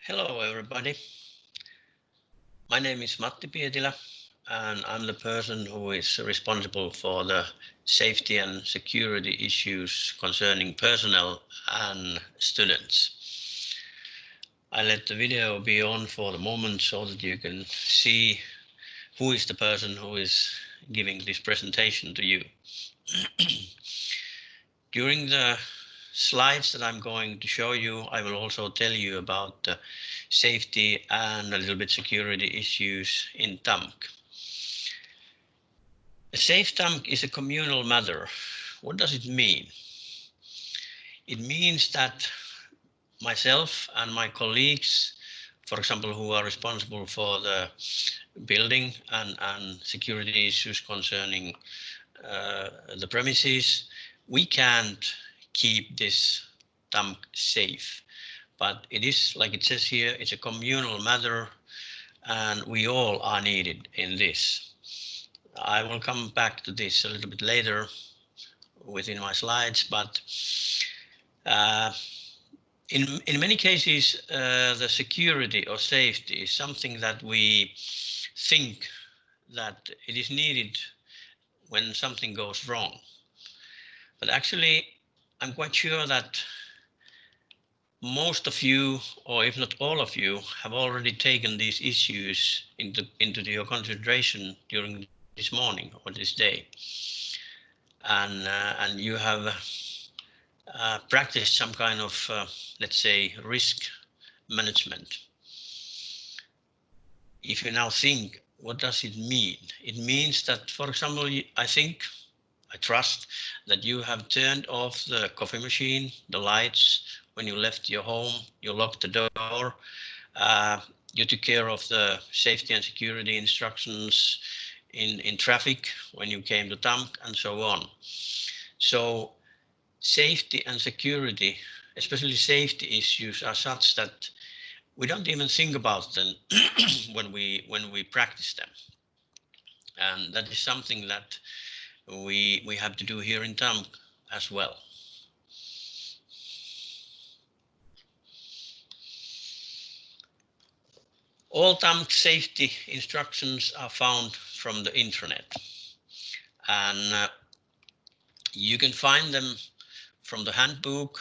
Hello everybody, my name is Matti Pietilä and I'm the person who is responsible for the safety and security issues concerning personnel and students. I let the video be on for the moment so that you can see who is the person who is giving this presentation to you. During the slides that I'm going to show you, I will also tell you about the safety and a little bit security issues in TAMK. A safe TAMK is a communal matter. What does it mean? It means that myself and my colleagues, for example, who are responsible for the building and security issues concerning the premises, we can't keep this TAMK safe. But it is, like it says here, it's a communal matter and we all are needed in this. I will come back to this a little bit later within my slides, but in many cases, the security or safety is something that we think that it is needed when something goes wrong. But actually, I'm quite sure that most of you, or if not all of you, have already taken these issues into your consideration during this morning or this day. And you have practiced some kind of, let's say, risk management. If you now think, what does it mean? It means that, for example, I trust that you have turned off the coffee machine, the lights, when you left your home, you locked the door, you took care of the safety and security instructions in traffic when you came to TAMK and so on. So safety and security, especially safety issues, are such that we don't even think about them when we practice them. And that is something that we have to do here in TAMK as well. All TAMK safety instructions are found from the intranet, and you can find them from the handbook.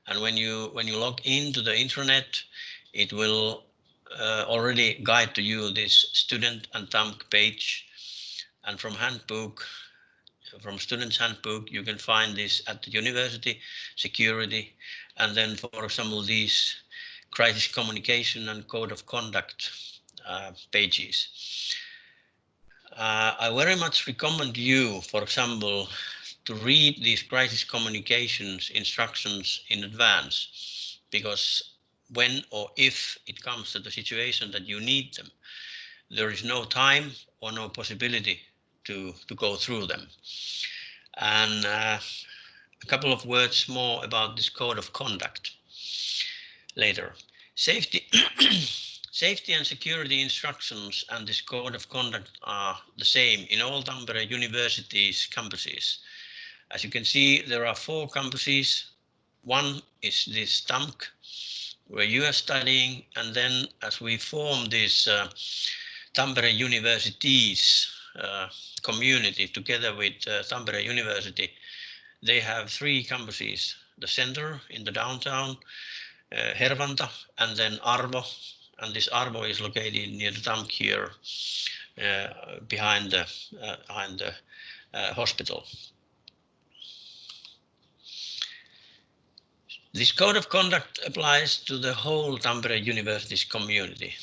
And when you log into the intranet, it will already guide to you this student and TAMK page. And from student's handbook, you can find this at the university security, and then, for example, these crisis communication and code of conduct pages. I very much recommend you, for example, to read these crisis communications instructions in advance, because when or if it comes to the situation that you need them, there is no time or no possibility to go through them. And a couple of words more about this code of conduct later. Safety and security instructions and this code of conduct are the same in all Tampere University's campuses. As you can see, there are 4 campuses. One is this TAMK, where you are studying, and then as we form this Tampere University's community together with Tampere University, they have 3 campuses: the center in the downtown, Hervanta, and then Arvo. And this Arvo is located near the TAMK here, behind the hospital. This code of conduct applies to the whole Tampere University's community,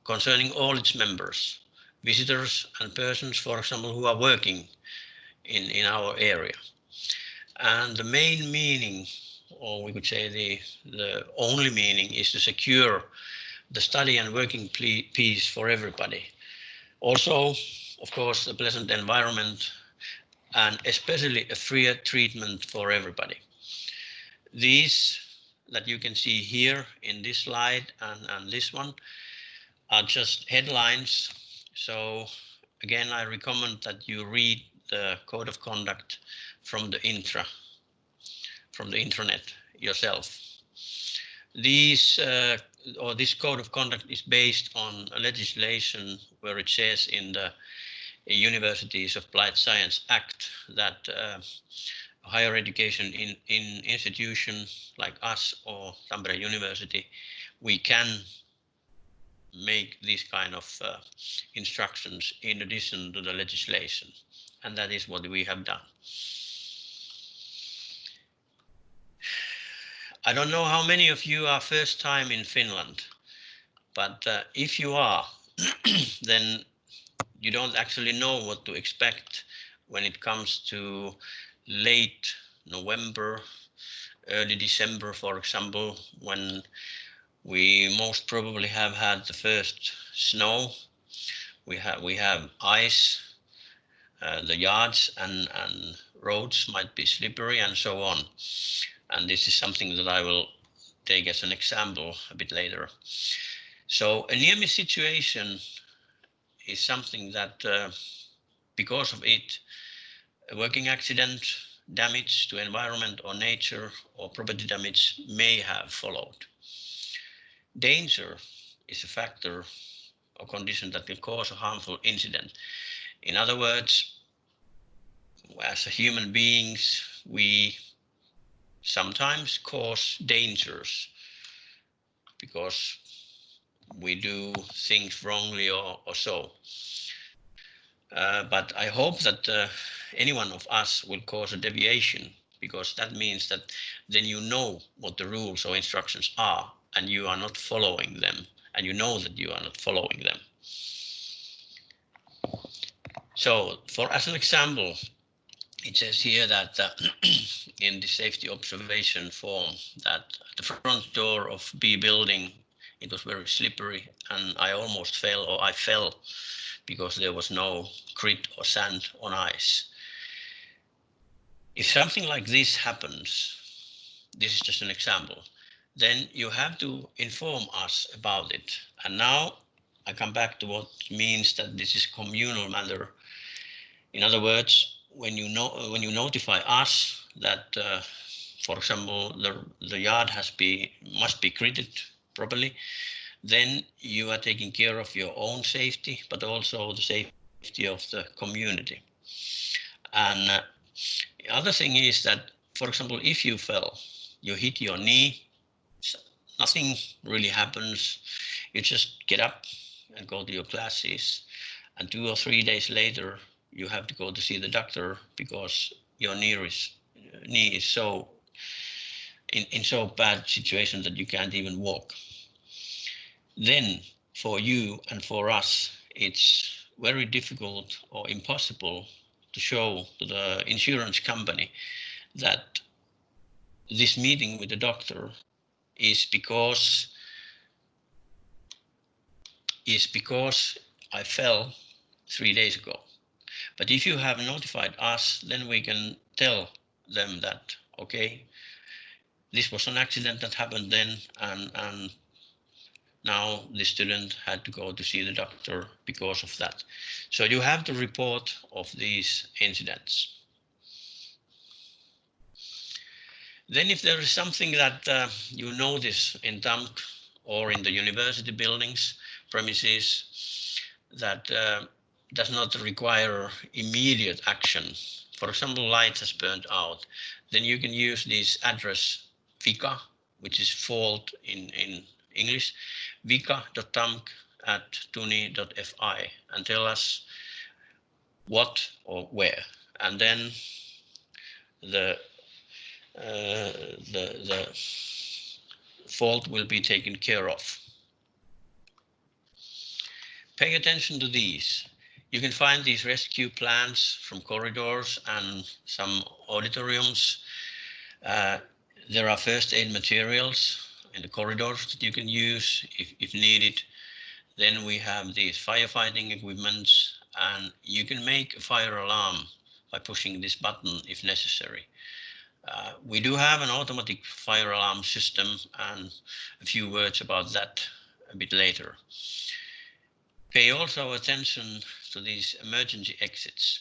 concerning all its members, visitors and persons, for example, who are working in our area. And the main meaning, or we could say the only meaning, is to secure the study and working peace for everybody. Also, of course, a pleasant environment and especially a fair treatment for everybody. These that you can see here in this slide and this one are just headlines. So again, I recommend that you read the code of conduct from the intranet yourself. These or this code of conduct is based on a legislation where it says in the Universities of Applied Science Act that higher education in institution like us or Tampere University, we can make these kind of instructions in addition to the legislation, and that is what we have done. I don't know how many of you are first time in Finland, but if you are, then you don't actually know what to expect when it comes to late November, early December, for example, when we most probably have had the first snow. We have ice. The yards and roads might be slippery and so on. And this is something that I will take as an example a bit later. So a near-miss situation is something that because of it, a working accident, damage to environment or nature, or property damage may have followed. Danger is a factor or condition that can cause a harmful incident. In other words, as human beings, we sometimes cause dangers because we do things wrongly or so. But I hope that any one of us will cause a deviation, because that means that then you know what the rules or instructions are and you are not following them, and you know that you are not following them. So as an example, it says here that in the safety observation form that the front door of B building, it was very slippery and I almost fell, or I fell, because there was no grit or sand on ice. If something like this happens, this is just an example, then you have to inform us about it. And now I come back to what means that this is communal matter. In other words, when you notify us that, for example, the yard must be gritted properly, then you are taking care of your own safety, but also the safety of the community. And the other thing is that, for example, if you fell, you hit your knee, nothing really happens. You just get up and go to your classes, and 2 or 3 days later, you have to go to see the doctor because your knee is so in so bad situation that you can't even walk. Then for you and for us, it's very difficult or impossible to show to the insurance company that this meeting with the doctor is because I fell 3 days ago. But if you have notified us, then we can tell them that, okay, this was an accident that happened then, and now the student had to go to see the doctor because of that. So you have to report of these incidents. Then if there is something that you notice in TAMK or in the university buildings, premises, that does not require immediate action, for example, light has burned out, then you can use this address vika, which is fault in English, vika.tamk@tuni.fi, and tell us what or where, and then the fault will be taken care of. Pay attention to these. You can find these rescue plans from corridors and some auditoriums. There are first aid materials in the corridors that you can use if needed. Then we have these firefighting equipments, and you can make a fire alarm by pushing this button if necessary. We do have an automatic fire alarm system, and a few words about that a bit later. Pay also attention to these emergency exits.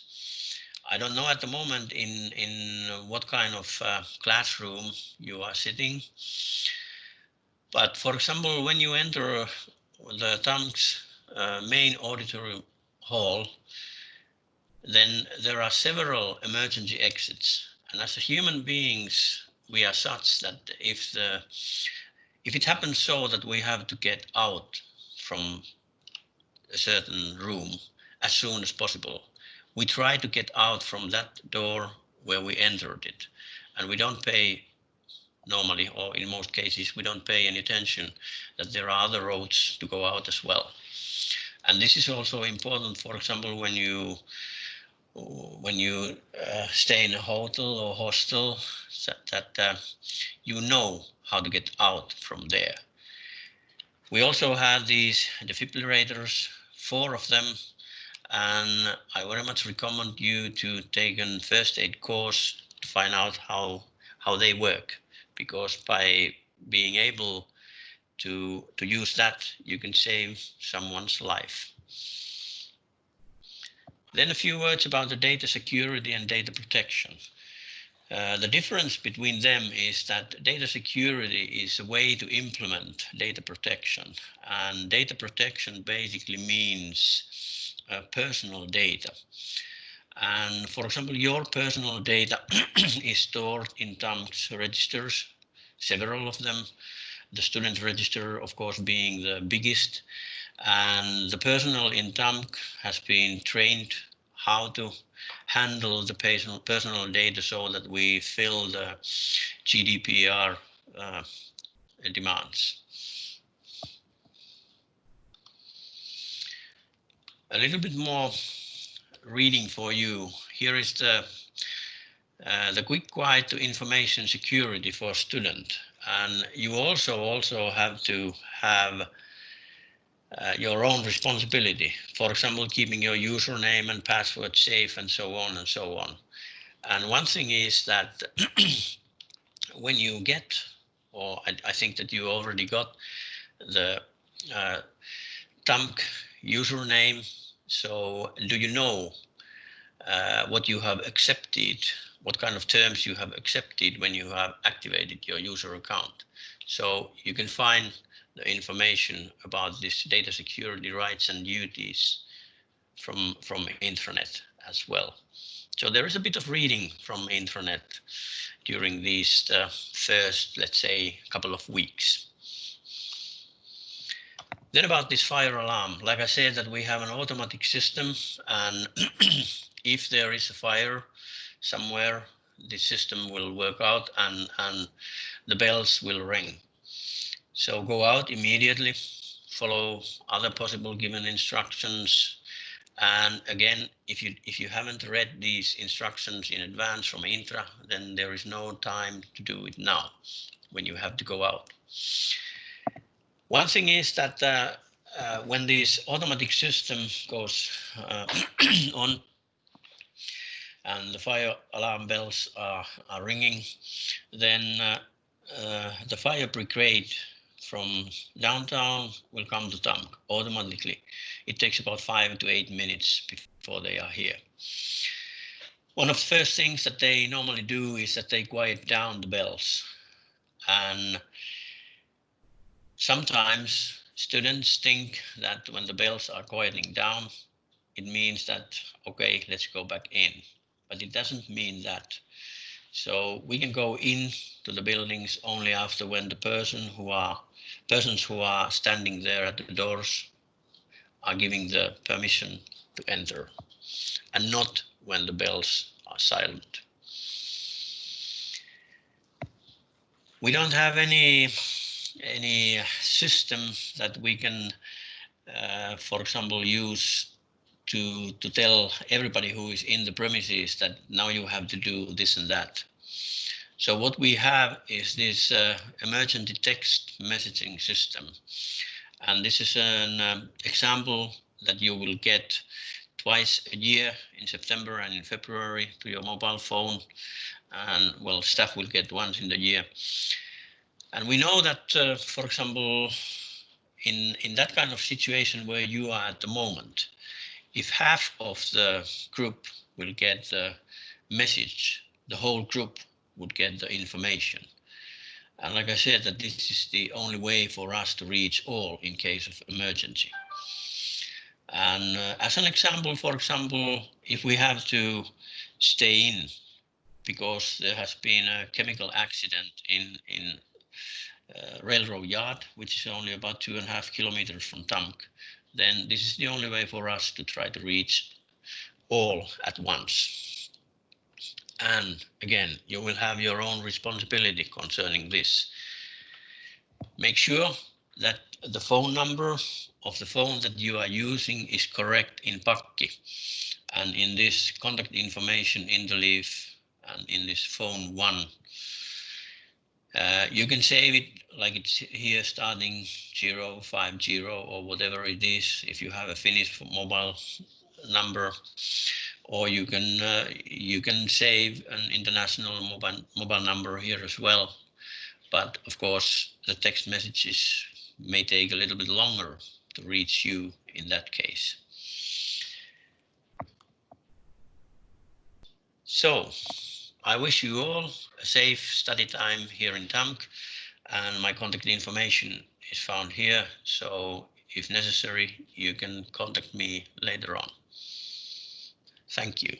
I don't know at the moment in what kind of classroom you are sitting, But for example, when you enter the TAMK's main auditory hall, then there are several emergency exits. And as human beings, we are such that if it happens so that we have to get out from a certain room as soon as possible, we try to get out from that door where we entered it. And we don't pay normally, or in most cases, we don't pay any attention that there are other roads to go out as well. And this is also important, for example, when you stay in a hotel or hostel, that you know how to get out from there. We also have these defibrillators, 4 of them, and I very much recommend you to take a first aid course to find out how they work, because by being able to use that, you can save someone's life. Then a few words about the data security and data protection. The difference between them is that data security is a way to implement data protection, and data protection basically means personal data. And for example, your personal data is stored in TAMK's registers, several of them, the student register, of course, being the biggest. And the personnel in TAMK has been trained how to handle the personal data so that we fill the GDPR demands. A little bit more reading for you. Here is the quick guide to information security for student. And you also have to have your own responsibility. For example, keeping your username and password safe and so on and so on. And one thing is that when you get, or I think that you already got the TAMK username, so do you know what you have accepted, what kind of terms you have accepted when you have activated your user account? So you can find the information about this data security rights and duties from intranet as well. So there is a bit of reading from intranet during these first, let's say, couple of weeks. Then about this fire alarm, like I said, that we have an automatic system, and if there is a fire somewhere, the system will work out and the bells will ring. So go out immediately, follow other possible given instructions. And again, if you haven't read these instructions in advance from Intra, then there is no time to do it now when you have to go out. One thing is that when this automatic system goes on and the fire alarm bells are ringing, then the fire brigade from downtown will come to TAMK automatically. It takes about 5 to 8 minutes before they are here. One of the first things that they normally do is that they quiet down the bells. And sometimes students think that when the bells are quieting down, it means that, okay, let's go back in. But it doesn't mean that. So we can go in to the buildings only after when the persons who are standing there at the doors are giving the permission to enter, and not when the bells are silent. We don't have any system that we can, for example, use to tell everybody who is in the premises that now you have to do this and that. So what we have is this emergency text messaging system. And this is an example that you will get twice a year, in September and in February, to your mobile phone. And well, staff will get once in the year. And we know that, for example, in that kind of situation where you are at the moment, if half of the group will get the message, the whole group would get the information. And like I said, that this is the only way for us to reach all in case of emergency. And as an example, for example, if we have to stay in because there has been a chemical accident in railroad yard, which is only about 2.5 kilometers from TAMK, then this is the only way for us to try to reach all at once. And again, you will have your own responsibility concerning this. Make sure that the phone number of the phone that you are using is correct in Pakki and in this contact information in the leaf and in this phone one. You can save it like it's here starting 050 or whatever it is if you have a Finnish mobile number, or you can save an international mobile number here as well. But of course, the text messages may take a little bit longer to reach you in that case. So I wish you all a safe study time here in TAMK, and my contact information is found here. So if necessary, you can contact me later on. Thank you.